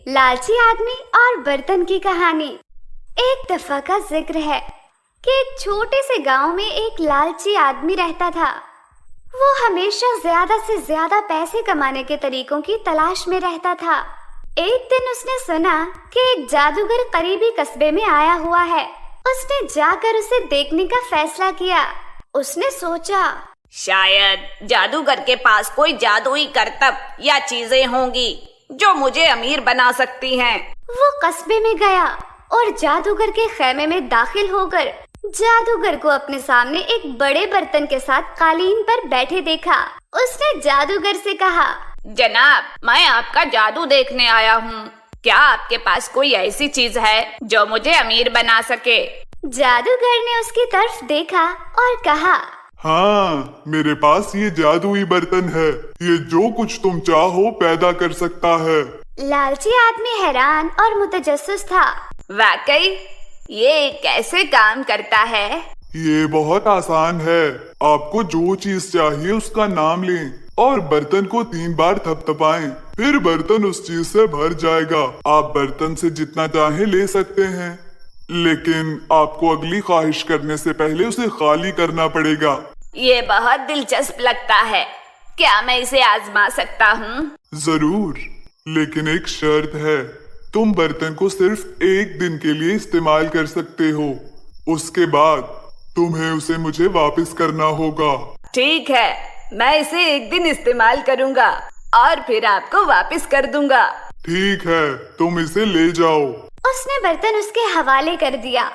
लालची आदमी और बर्तन की कहानी। एक दफा का जिक्र है कि एक छोटे से गांव में एक लालची आदमी रहता था। वो हमेशा ज्यादा से ज्यादा पैसे कमाने के तरीकों की तलाश में रहता था। एक दिन उसने सुना कि एक जादूगर करीबी कस्बे में आया हुआ है। उसने जाकर उसे देखने का फैसला किया। उसने सोचा, शायद जादूगर के पास कोई जादुई करतब या चीजें होंगी जो मुझे अमीर बना सकती हैं। वो कस्बे में गया और जादूगर के खेमे में दाखिल होकर जादूगर को अपने सामने एक बड़े बर्तन के साथ कालीन पर बैठे देखा। उसने जादूगर से कहा, जनाब, मैं आपका जादू देखने आया हूँ। क्या आपके पास कोई ऐसी चीज है जो मुझे अमीर बना सके? जादूगर ने उसकी तरफ देखा और कहा, हाँ, मेरे पास ये जादुई बर्तन है। ये जो कुछ तुम चाहो पैदा कर सकता है। लालची आदमी हैरान और मुतजस्सिस था। वाकई ये कैसे काम करता है? ये बहुत आसान है। आपको जो चीज चाहिए उसका नाम लें और बर्तन को 3 बार थपथपाएं। फिर बर्तन उस चीज से भर जाएगा। आप बर्तन से जितना चाहे ले सकते हैं, लेकिन आपको अगली ख्वाहिश करने से पहले उसे खाली करना पड़ेगा। ये बहुत दिलचस्प लगता है। क्या मैं इसे आजमा सकता हूँ? जरूर, लेकिन एक शर्त है। तुम बर्तन को सिर्फ 1 दिन के लिए इस्तेमाल कर सकते हो। उसके बाद तुम्हें उसे मुझे वापस करना होगा। ठीक है, मैं इसे 1 दिन इस्तेमाल करूँगा और फिर आपको वापस कर दूंगा। ठीक है, तुम इसे ले जाओ। उसने बर्तन उसके हवाले कर दिया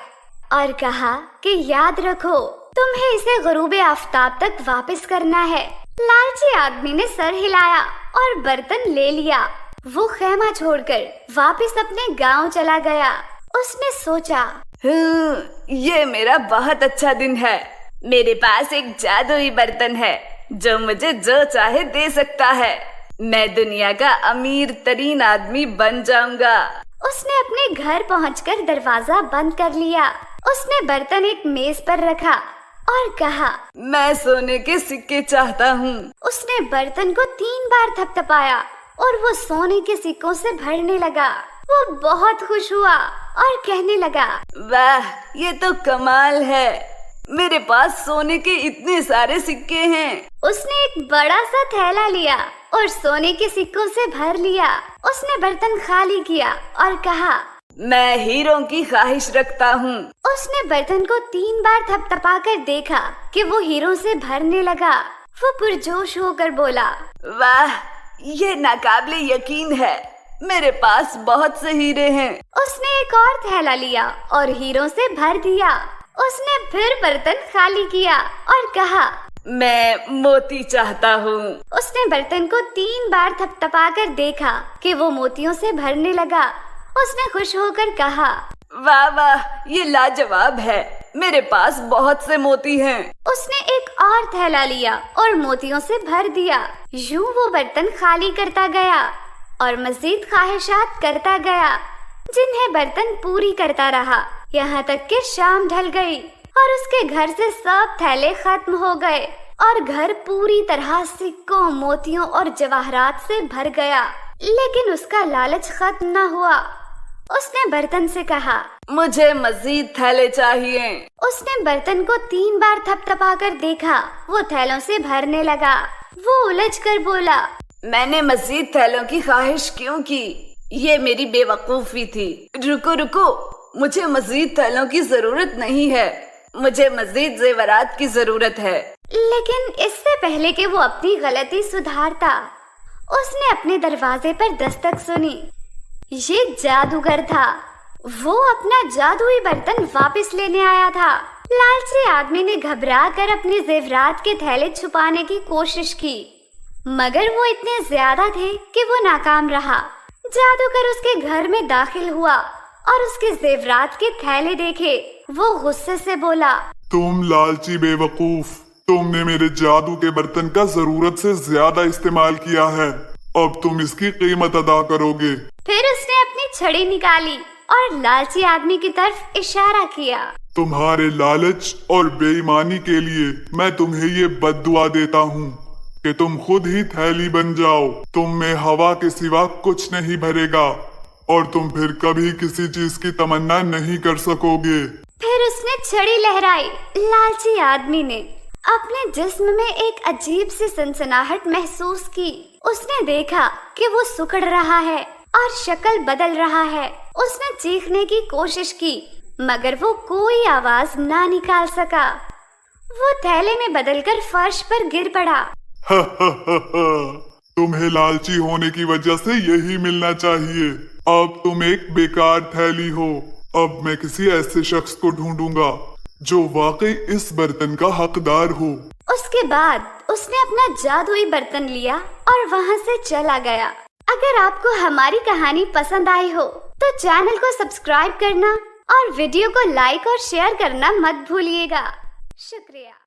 और कहा कि याद रखो, तुम्हें इसे गुरूबे आफ्ताब तक वापस करना है। लालची आदमी ने सर हिलाया और बर्तन ले लिया। वो खेमा छोड़कर वापस अपने गांव चला गया। उसने सोचा, ये मेरा बहुत अच्छा दिन है। मेरे पास एक जादुई बर्तन है जो मुझे जो चाहे दे सकता है। मैं दुनिया का अमीर तरीन आदमी बन जाऊंगा। उसने अपने घर पहुंचकर दरवाजा बंद कर लिया। उसने बर्तन एक मेज पर रखा और कहा, मैं सोने के सिक्के चाहता हूँ। उसने बर्तन को 3 बार थपथपाया और वो सोने के सिक्कों से भरने लगा। वो बहुत खुश हुआ और कहने लगा, वाह, ये तो कमाल है। मेरे पास सोने के इतने सारे सिक्के हैं। उसने एक बड़ा सा थैला लिया और सोने के सिक्कों से भर लिया। उसने बर्तन खाली किया और कहा, मैं हीरों की ख्वाहिश रखता हूँ। उसने बर्तन को 3 बार थपथपा कर देखा कि वो हीरों से भरने लगा। वो पुरजोश होकर बोला, वाह, ये नाकाबिले यकीन है। मेरे पास बहुत से हीरे हैं। उसने एक और थैला लिया और हीरों से भर दिया। उसने फिर बर्तन खाली किया और कहा, मैं मोती चाहता हूँ। उसने बर्तन को 3 बार थपथपा कर देखा कि वो मोतियों से भरने लगा। उसने खुश होकर कहा, वाह वाह, ये लाजवाब है। मेरे पास बहुत से मोती हैं। उसने एक और थैला लिया और मोतियों से भर दिया। यूं वो बर्तन खाली करता गया और मजीद ख्वाहिशात करता गया, जिन्हें बर्तन पूरी करता रहा, यहाँ तक कि शाम ढल गई और उसके घर से सब थैले खत्म हो गए और घर पूरी तरह सिक्कों, मोतियों और जवाहरात से भर गया। लेकिन उसका लालच खत्म न हुआ। उसने बर्तन से कहा, मुझे मजीद थैले चाहिए। उसने बर्तन को 3 बार थपथपा कर देखा। वो थैलों से भरने लगा। वो उलझ कर बोला, मैंने मजीद थैलों की ख्वाहिश क्यों की? ये मेरी बेवकूफी थी। रुको रुको, मुझे मजीद थैलों की जरूरत नहीं है। मुझे मजीद जेवरात की जरूरत है। लेकिन इससे पहले कि वो अपनी गलती सुधारता, उसने अपने दरवाजे पर दस्तक सुनी। ये जादूगर था। वो अपना जादुई बर्तन वापस लेने आया था। लालची आदमी ने घबरा कर अपने जेवरात के थैले छुपाने की कोशिश की, मगर वो इतने ज्यादा थे कि वो नाकाम रहा। जादूगर उसके घर में दाखिल हुआ और उसके जेवरात के थैले देखे। वो गुस्से से बोला, तुम लालची बेवकूफ, तुमने मेरे जादू के बर्तन का जरूरत से ज्यादा इस्तेमाल किया है। अब तुम इसकी कीमत अदा करोगे। फिर उसने अपनी छड़ी निकाली और लालची आदमी की तरफ इशारा किया। तुम्हारे लालच और बेईमानी के लिए मैं तुम्हें ये बद्दुआ देता हूँ कि तुम खुद ही थैली बन जाओ। तुम में हवा के सिवा कुछ नहीं भरेगा और तुम फिर कभी किसी चीज की तमन्ना नहीं कर सकोगे। फिर उसने छड़ी लहराई। लालची आदमी ने अपने जिस्म में एक अजीब सी सनसनाहट महसूस की। उसने देखा कि वो सिकुड़ रहा है और शक्ल बदल रहा है। उसने चीखने की कोशिश की मगर वो कोई आवाज ना निकाल सका। वो थैले में बदलकर फर्श पर गिर पड़ा। तुम्हें लालची होने की वजह से यही मिलना चाहिए। अब तुम एक बेकार थैली हो। अब मैं किसी ऐसे शख्स को ढूंढूंगा जो वाकई इस बर्तन का हकदार हो। उसके बाद उसने अपना जादुई बर्तन लिया और वहाँ से चला गया। अगर आपको हमारी कहानी पसंद आई हो तो चैनल को सब्सक्राइब करना और वीडियो को लाइक और शेयर करना मत भूलिएगा। शुक्रिया।